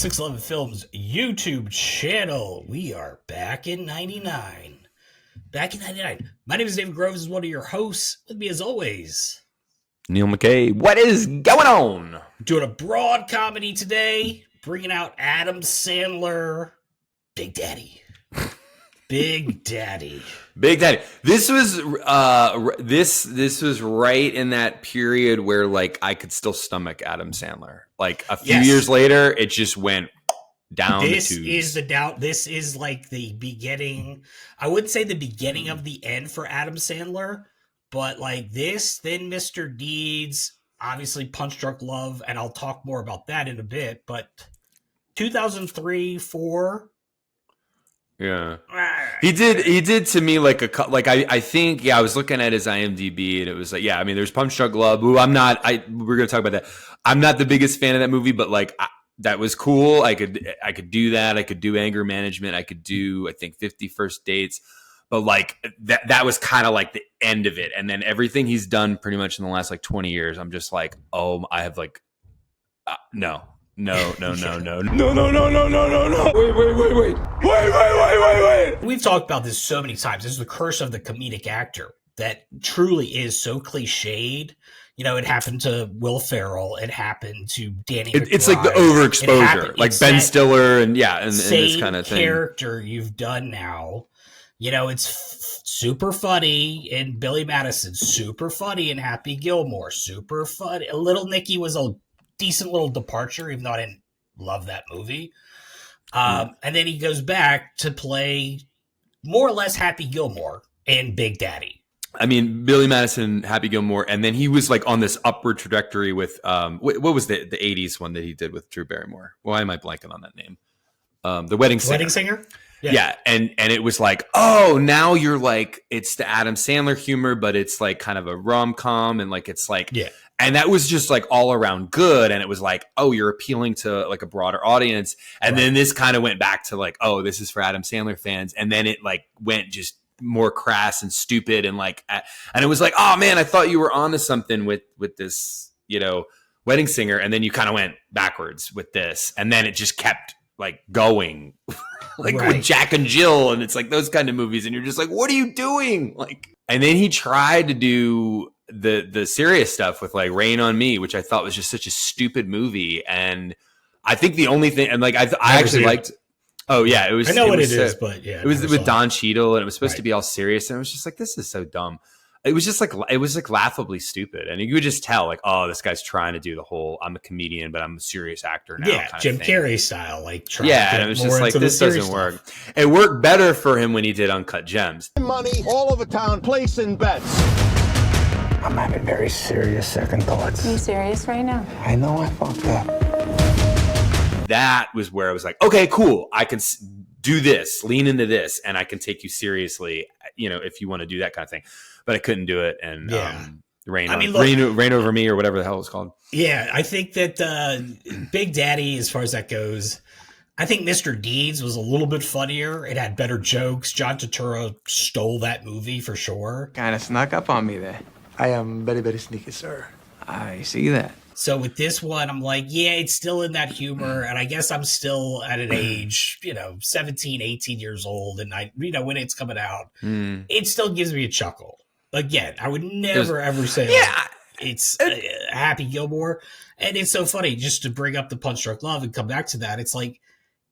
611 Films YouTube channel. We are back in 99. Back in 99. My name is David Groves, is one of your hosts. With me as always, Neil McKay. What is going on? Doing a broad comedy today, bringing out Adam Sandler. Big Daddy. Big Daddy. Big Daddy. This was this was right in that period where like I could still stomach Adam Sandler. Like a few years later, it just went down the tubes. This is like the beginning. I wouldn't say the beginning of the end for Adam Sandler, but like this, then Mr. Deeds, obviously Punch Drunk Love, and I'll talk more about that in a bit. But 2003, 4. Yeah, he did to me like I think I was looking at his IMDb and it was like, I mean, there's Punch Drunk Love, who we're gonna talk about that. I'm not the biggest fan of that movie, but like that was cool. I could do that. I could do Anger Management. I could do, I think, 50 First Dates, but like that was kind of like the end of it. And then everything he's done pretty much in the last like 20 years, I'm just like, oh, I have like no. No. Wait. We've talked about this so many times. This is the curse of the comedic actor that truly is so cliched. You know, it happened to Will Ferrell. It happened to Danny McBride. It's like the overexposure, like Ben Stiller and this kind of thing. Character you've done now. You know, it's super funny in Billy Madison, super funny in Happy Gilmore, super funny. Little Nicky was a decent little departure, even though I didn't love that movie. And then he goes back to play more or less Happy Gilmore and Big Daddy. I mean, Billy Madison, Happy Gilmore, and then he was like on this upward trajectory with what was the 80s one that he did with Drew Barrymore? Why am I blanking on that name? The Wedding Singer. Wedding Singer? Yeah, and it was like, oh, now you're like, it's the Adam Sandler humor, but it's like kind of a rom-com, and like it's like, and that was just like all around good, and it was like, oh, you're appealing to like a broader audience, and then this kind of went back to like, oh, this is for Adam Sandler fans, and then it like went just more crass and stupid, and like, and it was like, oh man, I thought you were onto something with this, you know, Wedding Singer, and then you kind of went backwards with this, and then it just kept like going. Like with Jack and Jill, and it's like those kind of movies, and you're just like, what are you doing? Like, and then he tried to do the serious stuff with like Rain on Me, which I thought was just such a stupid movie. And I think the only thing, and like I actually liked. Oh yeah, it was. I know what it is, but yeah, it was with Don Cheadle, and it was supposed to be all serious, and it was just like, this is so dumb. It was just like, it was like laughably stupid, and you could just tell like, oh, this guy's trying to do the whole I'm a comedian but I'm a serious actor now. Yeah, Jim Carrey style, like and it was just like, this doesn't work. It worked better for him when he did Uncut Gems. Money all over town, placing bets. I'm having very serious second thoughts. Are you serious right now? I know I fucked up. That was where I was like, okay, cool. I can do this, lean into this, and I can take you seriously, you know, if you want to do that kind of thing. But I couldn't do it, and Rain Over Me, or whatever the hell it's called. Yeah, I think that Big Daddy, as far as that goes, I think Mr. Deeds was a little bit funnier. It had better jokes. John Turturro stole that movie for sure. Kind of snuck up on me there. I am very, very sneaky, sir. I see that. So with this one, I'm like, it's still in that humor. And I guess I'm still at an age, 17, 18 years old. And when it's coming out, it still gives me a chuckle. Again, I would never, ever say it's Happy Gilmore. And it's so funny just to bring up the Punch Drunk Love and come back to that. It's like,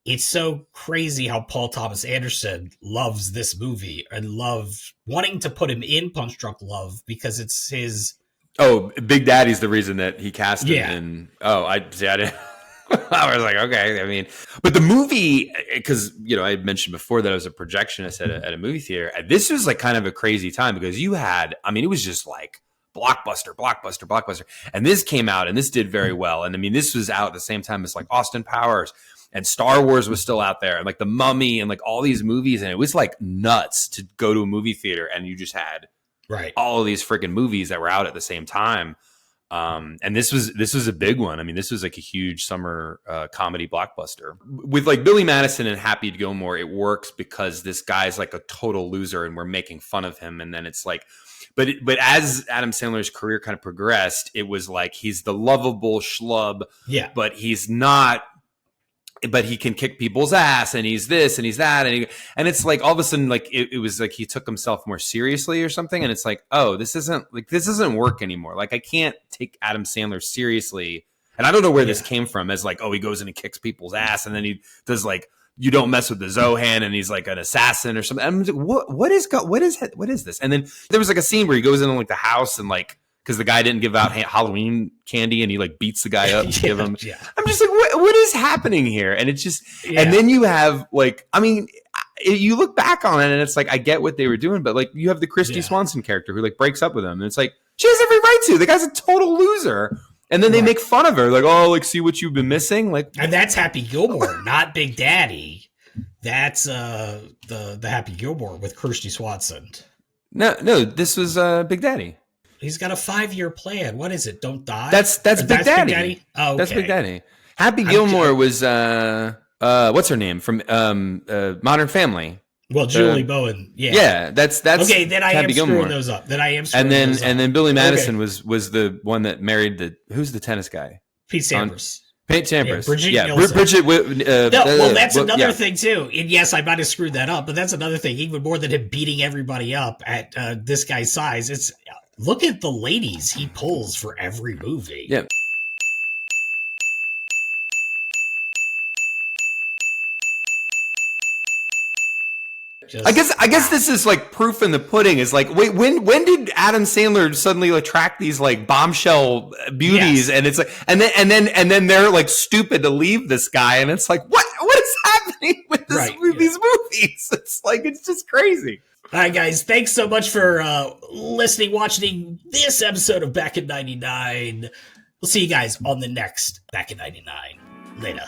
it's so crazy how Paul Thomas Anderson loves this movie and loved wanting to put him in Punch Drunk Love because it's his. Oh, Big Daddy's the reason that he cast him. And I didn't. I was like, okay. I mean, but the movie, because I had mentioned before that I was a projectionist at a movie theater. And this was like kind of a crazy time because it was just like blockbuster. And this came out and this did very well. And I mean, this was out at the same time as like Austin Powers, and Star Wars was still out there, and like The Mummy, and like all these movies. And it was like nuts to go to a movie theater and you just had all of these freaking movies that were out at the same time. And this was a big one. I mean, this was like a huge summer comedy blockbuster. With like Billy Madison and Happy Gilmore, it works because this guy's like a total loser and we're making fun of him. And then it's like, but as Adam Sandler's career kind of progressed, it was like he's the lovable schlub, but he's not but he can kick people's ass, and he's this and he's that, and it's like all of a sudden like it was like he took himself more seriously or something, and it's like, oh, this doesn't work anymore. Like I can't take Adam Sandler seriously, and I don't know where this came from as like, oh, he goes in and kicks people's ass, and then he does like you don't mess with the Zohan, and he's like an assassin or something. I'm like, what is this? And then there was like a scene where he goes in like the house and like. Because the guy didn't give out Halloween candy, and he like beats the guy up to give him. Yeah. I'm just like, what is happening here? And it's just, and then you have like, I mean, you look back on it, and it's like, I get what they were doing, but like, you have the Christy Swanson character who like breaks up with him, and it's like, she has every right to. The guy's a total loser, and then they make fun of her, like, oh, like, see what you've been missing, like, and that's Happy Gilmore, not Big Daddy. That's the Happy Gilmore with Kirsty Swanson. No, this was Big Daddy. He's got a 5-year plan. What is it? Don't die. That's Big Daddy. Big Daddy. Oh, okay. That's Big Daddy. Happy Gilmore was what's her name from Modern Family? Well, Julie Bowen. Yeah. Yeah, that's okay. Then I Happy am Gilmore. screwing those up. And then Billy Madison was the one that married who's the tennis guy? Pete Sampras. Pete Sampras. Yeah, Bridget. Well, that's another thing too. And yes, I might have screwed that up, but that's another thing. Even more than him beating everybody up at this guy's size, it's look at the ladies he pulls for every movie. Yeah. I guess this is like proof in the pudding. Is like, wait, when did Adam Sandler suddenly attract these like bombshell beauties? Yes. And it's like, and then they're like stupid to leave this guy, and it's like, what is happening with these movies? It's like, it's just crazy. All right, guys, thanks so much for watching this episode of Back in 99. We'll see you guys on the next Back in 99. Later.